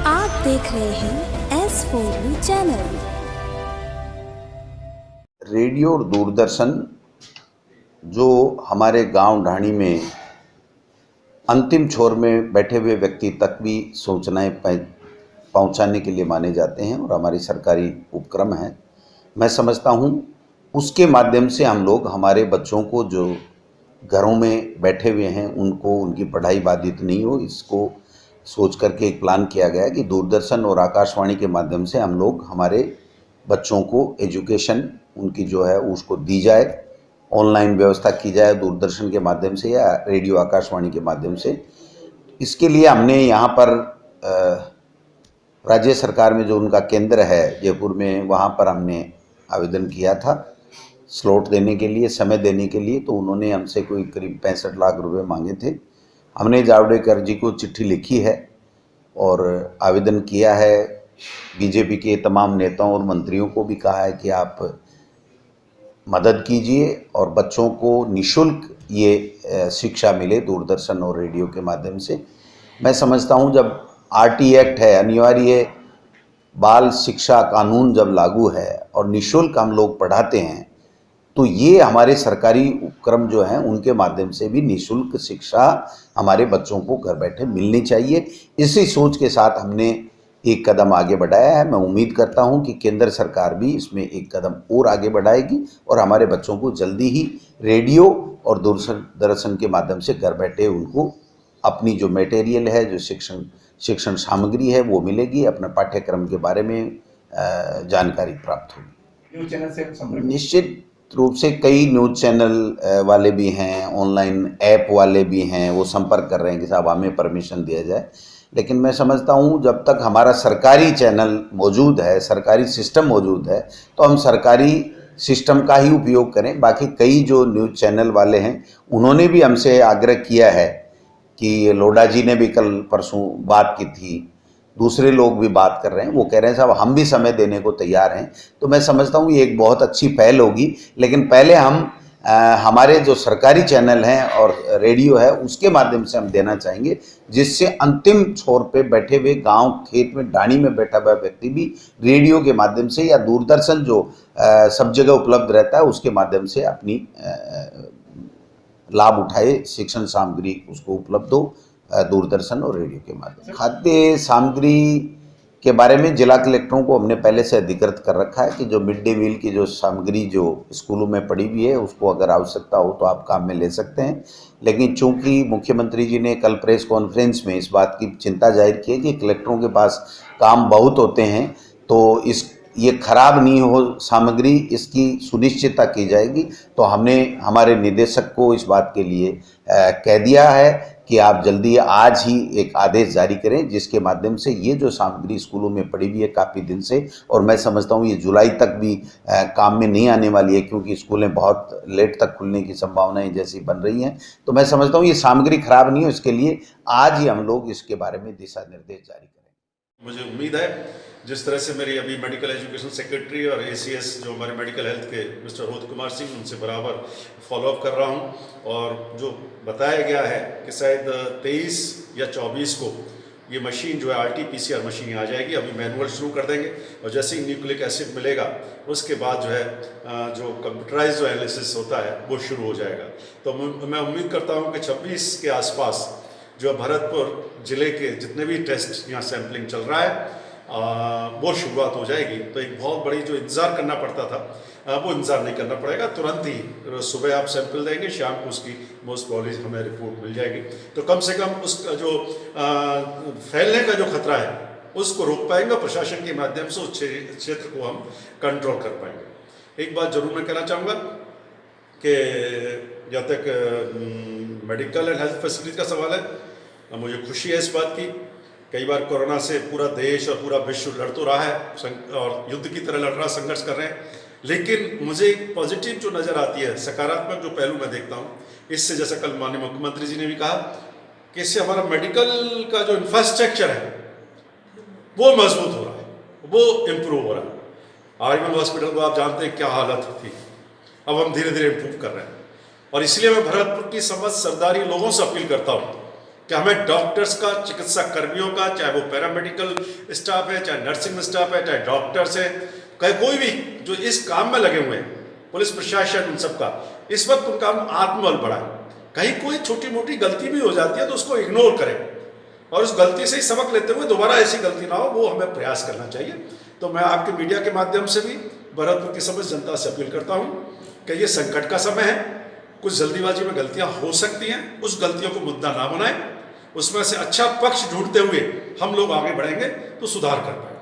आप देख रहे हैं S4U चैनल। रेडियो और दूरदर्शन जो हमारे गांव ढाणी में अंतिम छोर में बैठे हुए व्यक्ति तक भी सूचनाएं पहुंचाने के लिए माने जाते हैं और हमारी सरकारी उपक्रम है। मैं समझता हूं उसके माध्यम से हम लोग हमारे बच्चों को जो घरों में बैठे हुए हैं उनको उनकी पढ़ाई बाधित नहीं हो, इसको सोच करके एक प्लान किया गया कि दूरदर्शन और आकाशवाणी के माध्यम से हम लोग हमारे बच्चों को एजुकेशन उनकी जो है उसको दी जाए, ऑनलाइन व्यवस्था की जाए दूरदर्शन के माध्यम से या रेडियो आकाशवाणी के माध्यम से। इसके लिए हमने यहाँ पर राज्य सरकार में जो उनका केंद्र है जयपुर में, वहाँ पर हमने आवेदन किया था स्लॉट देने के लिए, समय देने के लिए। तो उन्होंने हमसे कोई करीब 65 लाख रुपए मांगे थे। हमने जावड़ेकर जी को चिट्ठी लिखी है और आवेदन किया है। बीजेपी के तमाम नेताओं और मंत्रियों को भी कहा है कि आप मदद कीजिए और बच्चों को निःशुल्क ये शिक्षा मिले दूरदर्शन और रेडियो के माध्यम से। मैं समझता हूँ जब आरटी एक्ट है, अनिवार्य बाल शिक्षा कानून जब लागू है और निःशुल्क हम लोग पढ़ाते हैं, तो ये हमारे सरकारी उपक्रम जो हैं उनके माध्यम से भी निःशुल्क शिक्षा हमारे बच्चों को घर बैठे मिलनी चाहिए। इसी सोच के साथ हमने एक कदम आगे बढ़ाया है। मैं उम्मीद करता हूं कि केंद्र सरकार भी इसमें एक कदम और आगे बढ़ाएगी और हमारे बच्चों को जल्दी ही रेडियो और दूरदर्शन के माध्यम से घर बैठे उनको अपनी जो मटेरियल है, जो शिक्षण सामग्री है वो मिलेगी, अपने पाठ्यक्रम के बारे में जानकारी प्राप्त होगी। न्यूज चैनल से निश्चित रूप से कई न्यूज़ चैनल वाले भी हैं, ऑनलाइन ऐप वाले भी हैं, वो संपर्क कर रहे हैं कि साहब हमें परमिशन दिया जाए। लेकिन मैं समझता हूँ जब तक हमारा सरकारी चैनल मौजूद है, सरकारी सिस्टम मौजूद है, तो हम सरकारी सिस्टम का ही उपयोग करें। बाकी कई जो न्यूज़ चैनल वाले हैं उन्होंने भी हमसे आग्रह किया है कि लोढ़ा जी ने भी कल परसों बात की थी, दूसरे लोग भी बात कर रहे हैं, वो कह रहे हैं साहब हम भी समय देने को तैयार हैं। तो मैं समझता हूँ ये एक बहुत अच्छी पहल होगी। लेकिन पहले हम हमारे जो सरकारी चैनल हैं और रेडियो है उसके माध्यम से हम देना चाहेंगे, जिससे अंतिम छोर पे बैठे हुए गांव खेत में ढाणी में बैठा हुआ व्यक्ति भी रेडियो के माध्यम से या दूरदर्शन जो सब जगह उपलब्ध रहता है उसके माध्यम से अपनी लाभ उठाए, शिक्षण सामग्री उसको उपलब्ध हो दूरदर्शन और रेडियो के माध्यम। खाद्य सामग्री के बारे में जिला कलेक्टरों को हमने पहले से अधिकृत कर रखा है कि जो मिड डे मील की जो सामग्री जो स्कूलों में पड़ी हुई है उसको अगर आवश्यकता हो तो आप काम में ले सकते हैं। लेकिन चूंकि मुख्यमंत्री जी ने कल प्रेस कॉन्फ्रेंस में इस बात की चिंता जाहिर की है कि कलेक्टरों के पास काम बहुत होते हैं, तो ये खराब नहीं हो सामग्री, इसकी सुनिश्चितता की जाएगी। तो हमने हमारे निदेशक को इस बात के लिए कह दिया है कि आप जल्दी आज ही एक आदेश जारी करें जिसके माध्यम से ये जो सामग्री स्कूलों में पड़ी हुई है काफ़ी दिन से, और मैं समझता हूँ ये जुलाई तक भी काम में नहीं आने वाली है क्योंकि स्कूलें बहुत लेट तक खुलने की संभावनाएं जैसी बन रही हैं। तो मैं समझता हूँ ये सामग्री खराब नहीं हो, इसके लिए आज ही हम लोग इसके बारे में दिशा निर्देश जारी करें। मुझे उम्मीद है जिस तरह से मेरी अभी मेडिकल एजुकेशन सेक्रेटरी और एसीएस जो हमारे मेडिकल हेल्थ के मिस्टर रोहित कुमार सिंह, उनसे बराबर फॉलोअप कर रहा हूं और जो बताया गया है कि शायद 23 या 24 को ये मशीन जो है RT-PCR मशीन आ जाएगी। अभी मैनुअल शुरू कर देंगे और जैसे ही न्यूक्लिक एसिड मिलेगा उसके बाद जो है जो कंप्यूटराइज जो एनालिसिस होता है वो शुरू हो जाएगा। तो मैं उम्मीद करता हूँ कि 26 के आसपास जो भरतपुर ज़िले के जितने भी टेस्ट यहाँ सैम्पलिंग चल रहा है वो शुरुआत हो जाएगी। तो एक बहुत बड़ी जो इंतज़ार करना पड़ता था वो इंतज़ार नहीं करना पड़ेगा। तुरंत ही सुबह आप सैंपल देंगे, शाम को उसकी मोस्ट प्रॉब्ली हमें रिपोर्ट मिल जाएगी। तो कम से कम उसका जो फैलने का जो खतरा है उसको रोक पाएंगे, प्रशासन के माध्यम से उस क्षेत्र को हम कंट्रोल कर पाएंगे। एक बात ज़रूर मैं कहना चाहूँगा कि जब तक मेडिकल एंड हेल्थ फैसिलिटी का सवाल है, मुझे खुशी है इस बात की। कई बार कोरोना से पूरा देश और पूरा विश्व लड़ तो रहा है और युद्ध की तरह लड़ रहा, संघर्ष कर रहे हैं, लेकिन मुझे एक पॉजिटिव जो नज़र आती है, सकारात्मक जो पहलू मैं देखता हूँ इससे, जैसा कल माननीय मुख्यमंत्री जी ने भी कहा कि इससे हमारा मेडिकल का जो इंफ्रास्ट्रक्चर है वो मजबूत हो रहा है, वो इम्प्रूव हो रहा है। आर्यमन हॉस्पिटल को आप जानते हैं क्या हालत थी, अब हम धीरे धीरे इम्प्रूव कर रहे हैं। और इसलिए मैं भरतपुर की समस्त सरदारी लोगों से अपील करता हूँ कि हमें डॉक्टर्स का, चिकित्सा कर्मियों का, चाहे वो पैरामेडिकल स्टाफ है, चाहे नर्सिंग स्टाफ है, चाहे डॉक्टर्स है, कोई भी जो इस काम में लगे हुए हैं, पुलिस प्रशासन, उन सबका इस वक्त उनका आत्मबल बढ़ाए। कहीं कोई छोटी मोटी गलती भी हो जाती है तो उसको इग्नोर करें और उस गलती से ही सबक लेते हुए दोबारा ऐसी गलती ना हो, वो हमें प्रयास करना चाहिए। तो मैं आपके मीडिया के माध्यम से भी भरतपुर की समस्त जनता से अपील करता हूँ कि ये संकट का समय है, कुछ जल्दीबाजी में गलतियाँ हो सकती हैं, उस गलतियों को मुद्दा ना बनाएं, उसमें से अच्छा पक्ष ढूंढते हुए हम लोग आगे बढ़ेंगे तो सुधार कर पाएंगे।